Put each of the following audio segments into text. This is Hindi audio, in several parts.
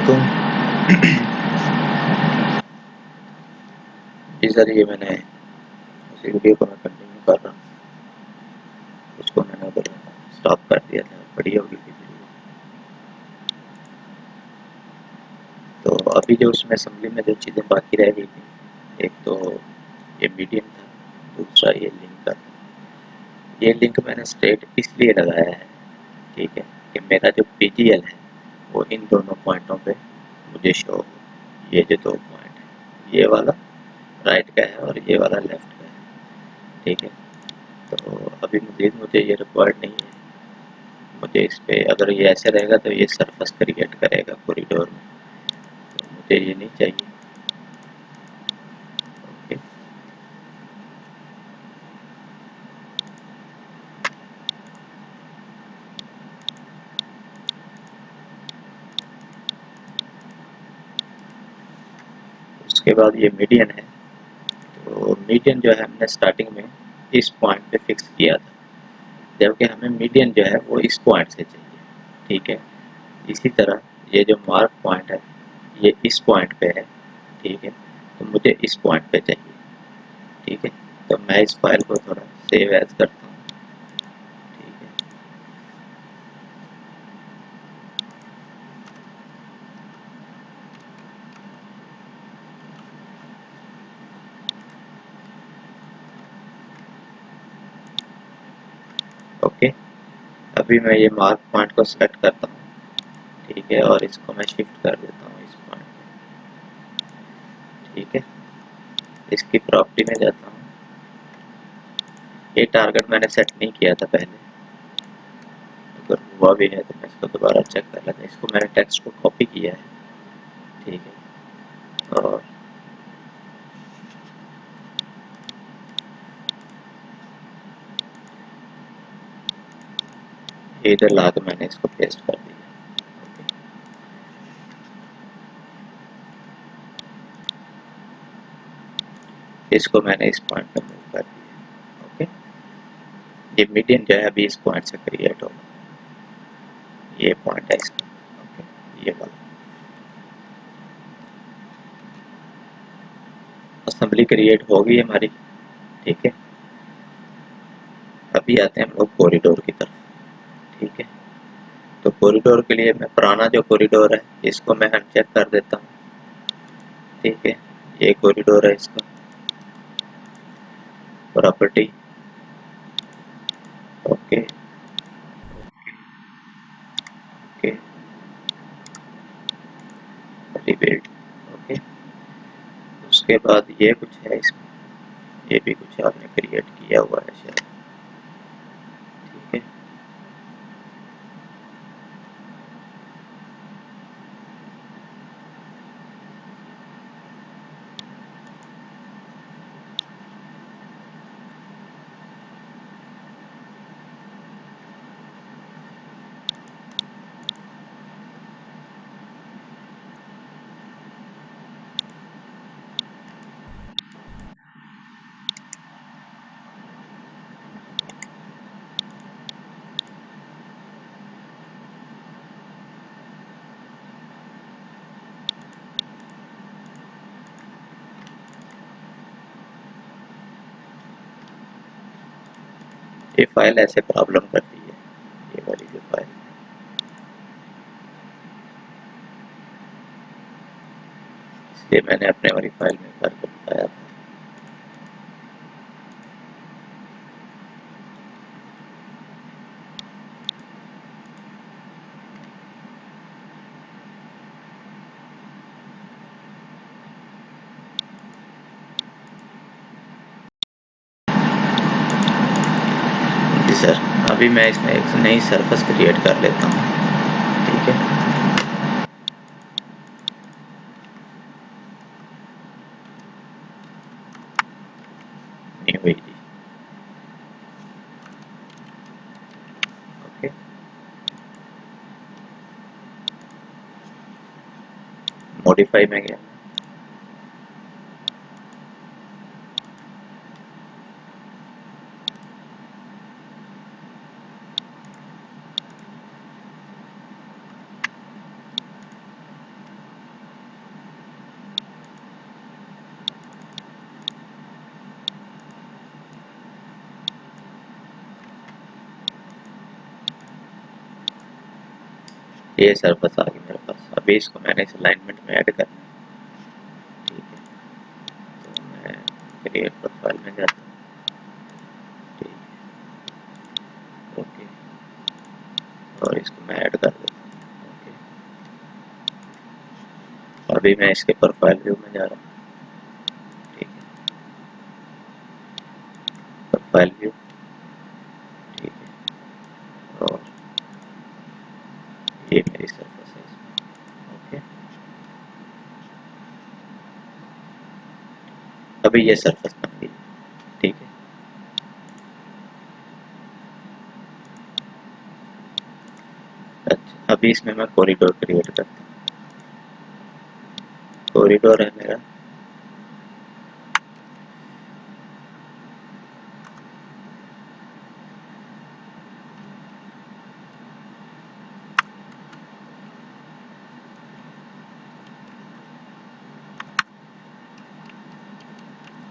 वालेकुम। जी सर, ये मैंने उसी वीडियो को मैं कंटिन्यू कर रहा हूँ। उसको मैंने उधर स्टॉप कर दिया था, बड़ी होगी वीडियो। तो अभी जो उसमें असेंबली में जो चीज़ें बाकी रह गई थी, एक तो ये मीडियम था, दूसरा ये लिंक था। ये लिंक मैंने स्ट्रेट इसलिए लगाया है, ठीक है, कि मेरा जो पीजीएल है वो इन दोनों पॉइंटों पे मुझे शो हो। ये जो दो पॉइंट है, ये वाला राइट का है और ये वाला लेफ्ट का है, ठीक है। तो अभी मुझे ये रिक्वायर्ड नहीं है। मुझे इस पे अगर ये ऐसे रहेगा तो ये सरफेस क्रिएट करेगा कॉरिडोर में, तो मुझे ये नहीं चाहिए। ओके, उसके बाद ये मीडियन है। तो मीडियन जो है हमने स्टार्टिंग में इस पॉइंट पे फिक्स किया था, जबकि हमें मीडियन जो है वो इस पॉइंट से चाहिए, ठीक है। इसी तरह ये जो मार्क पॉइंट है ये इस पॉइंट पे है, ठीक है, तो मुझे इस पॉइंट पे चाहिए, ठीक है। तो मैं इस फाइल को थोड़ा सेव एज करता हूँ, ठीक है। ओके, अभी मैं ये मार्क पॉइंट को सेलेक्ट करता हूँ, ठीक है, और इसको मैं शिफ्ट कर देता हूँ इस पॉइंट पे, ठीक है। इसकी प्रॉपर्टी में जाता हूँ। ये टारगेट मैंने सेट नहीं किया था पहले, अगर हुआ भी है तो मैं इसको दोबारा चेक कर लेता हूँ। इसको मैंने टेक्स्ट को कॉपी किया है, ठीक है, और इधर ला के मैंने इसको पेस्ट कर दिया। इसको मैंने इस पॉइंट पे मूव कर दिया। ओके, ये मीडियन जो है अभी इस पॉइंट से क्रिएट होगा, ये पॉइंट है इसका। ओके, ये वाला असेंबली क्रिएट होगी हमारी, ठीक है। अभी आते हैं हम लोग कॉरिडोर की तरफ, ठीक है। तो कॉरिडोर के लिए मैं पुराना जो कॉरिडोर है इसको मैं अनचेक कर देता हूँ, ठीक है। ये कॉरिडोर है, इसका property, okay okay, rebuild, okay. उसके बाद ये कुछ है इसमें, ये भी कुछ आपने क्रिएट किया हुआ है शायद, ठीक है। ये फाइल ऐसे प्रॉब्लम करती है, ये वाली जो फाइल, इसलिए मैंने अपने वाली फाइल में करके बताया था। जी सर, अभी मैं इसमें एक नई सरफेस क्रिएट कर लेता हूँ, ठीक है। नहीं हुई जी, ओके। मॉडिफाई में गया, ये सरफेस आ गई मेरे पास। अभी इसको मैंने इस अलाइनमेंट में ऐड करना है। ठीक है, तो मैं क्रिएट प्रोफाइल में जाता हूँ। ठीक है, ओके, और इसको मैं ऐड कर देता हूँ। ओके, अभी मैं इसके प्रोफाइल व्यू में जा रहा हूँ। ठीक है, प्रोफाइल व्यू। ठीक है, और ये मेरी सरफेस है इसमें। ओके, अभी ये सरफेस बन गई। ठीक है, अच्छा, अभी इसमें मैं कॉरिडोर क्रिएट करता हूँ। कॉरिडोर है मेरा।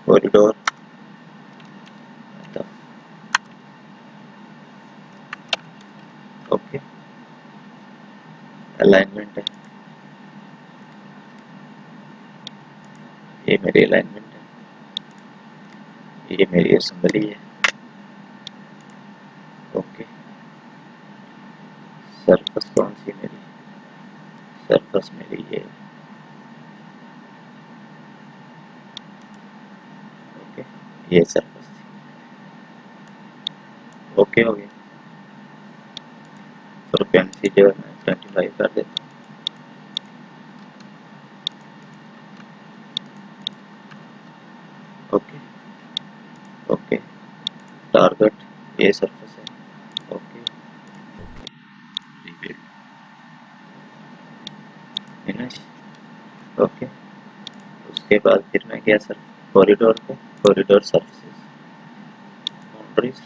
कॉरिडोर, ओके, अलाइनमेंट है, ये मेरी अलाइनमेंट है, ये मेरी असेंबली है। ओके, सरफेस कौन सी मेरी? सरफेस मेरी ये। ओके, ये सरफेस। ओके हो गया। फ्रिक्वेंसी जो है मैं 25 कर देता हूँ। ओके, ओके, टारगेट ये सरफेस है। Okay, okay, repeat, finish. Okay, उसके बाद फिर मैं गया सर कॉरिडोर पे। Corridor surfaces, boundaries,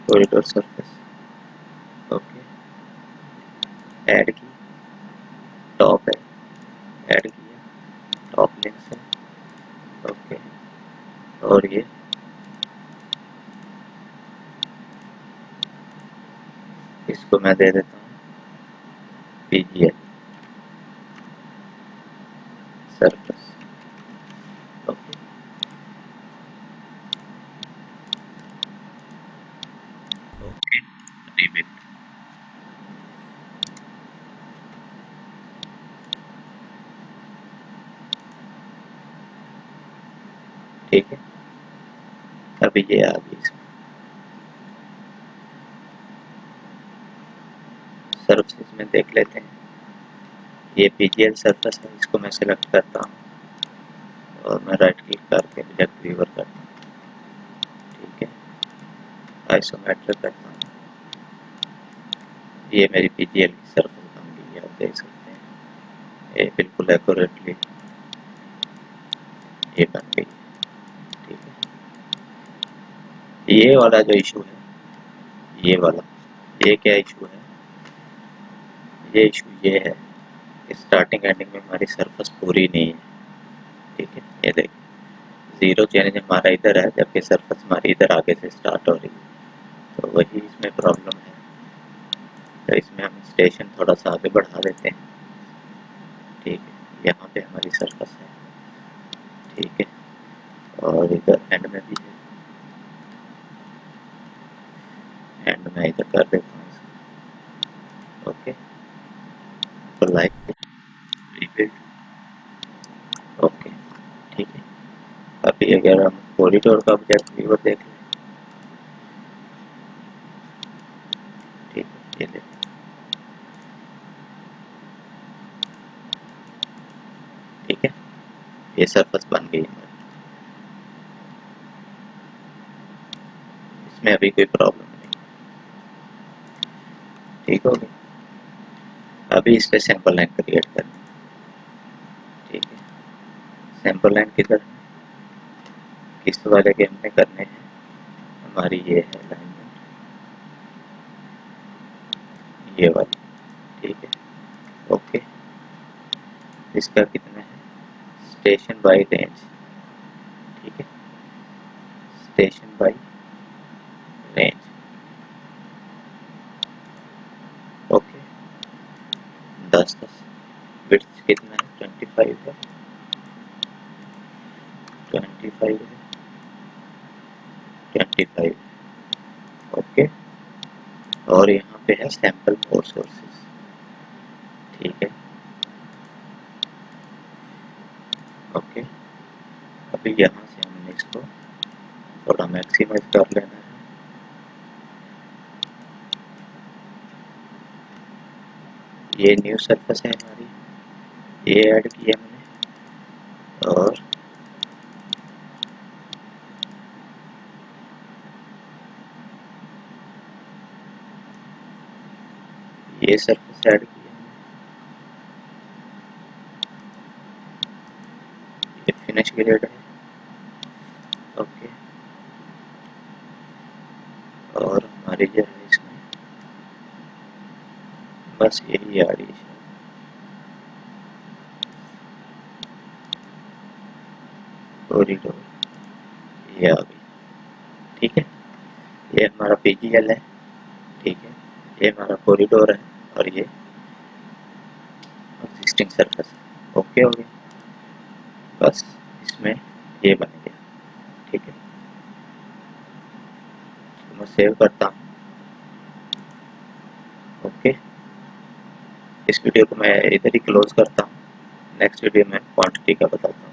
corridor surface. Okay, add की, टॉप है, ऐड किया, टॉप लिंक्स है। ओके, और ये इसको मैं दे देता हूँ पीजीएल सरफेस। Okay, okay, रिबिट। ठीक है, अभी ये आ गई इसमें। सरफेस में देख लेते हैं। ये पीजीएल सरफेस है, इसको मैं सिलेक्ट करता हूँ और मैं राइट क्लिक करके ऑब्जेक्ट व्यूअर करता हूँ। ठीक है, आइसोमेट्रिक करता हूँ। ये मेरी पीजीएल की सरफेस बन गई है, आप देख सकते हैं। ये बिल्कुल एक्यूरेटली ये बन गई। ठीक है, ये वाला जो इशू है, ये वाला, ये क्या इशू है? ये इशू ये है कि स्टार्टिंग एंडिंग में हमारी सरफेस पूरी नहीं है। ठीक है, ये देखिए, जीरो चेंज हमारा इधर है, जबकि सरफेस हमारी इधर आगे से स्टार्ट हो रही है। तो वही इसमें प्रॉब्लम है। तो इसमें हम स्टेशन थोड़ा सा आगे बढ़ा देते हैं। ठीक है, यहाँ पे हमारी सरफेस है। ठीक है, और इधर एंड में भी है। एंड में इधर कर देता हूँ इसको। ओके, तो लाइक रिपीट। ओके, ठीक है, अभी अगर हम कॉरिडोर का ऑब्जेक्ट व्यूअर देख लें। ठीक है, ये देखो, ठीक है, ये सरफेस बन गई हमारी। इसमें अभी कोई प्रॉब्लम नहीं। ठीक हो गया, अभी इस पे सैंपल लाइन क्रिएट करनी है। ठीक है, सैंपल लाइन किधर है? किस वाले के हमने करने हैं? हमारी ये है अलाइनमेंट, ये वाली। ठीक है, ओके, इसका कितना है? Station by range. ठीक है, स्टेशन बाई रेंज। कितना है, 25 है, 25 है, 25। ओके, और यहाँ पे है सैम्पल मोर सोर्सेस। ठीक है, ओके। अभी यहाँ से हमने इसको थोड़ा मैक्सिमाइज कर लेना है। ये न्यू सरफेस है हमारी, ये ऐड किया हमने, और ये सरफेस ऐड किया, ये फिनिश ग्रेड है। ओके, और हमारी जो है इसमें बस यही आ रही है, कॉरिडोर, ये आ गई। ठीक है, ये हमारा पीजीएल है। ठीक है, ये हमारा कॉरिडोर है, और ये एग्जिस्टिंग सरफेस है। ओके हो गया, बस इसमें ये बन गया। ठीक है, तो मैं सेव करता हूँ। ओके, इस वीडियो को मैं इधर ही क्लोज करता हूँ। नेक्स्ट वीडियो में क्वांटिटी का बताता हूँ।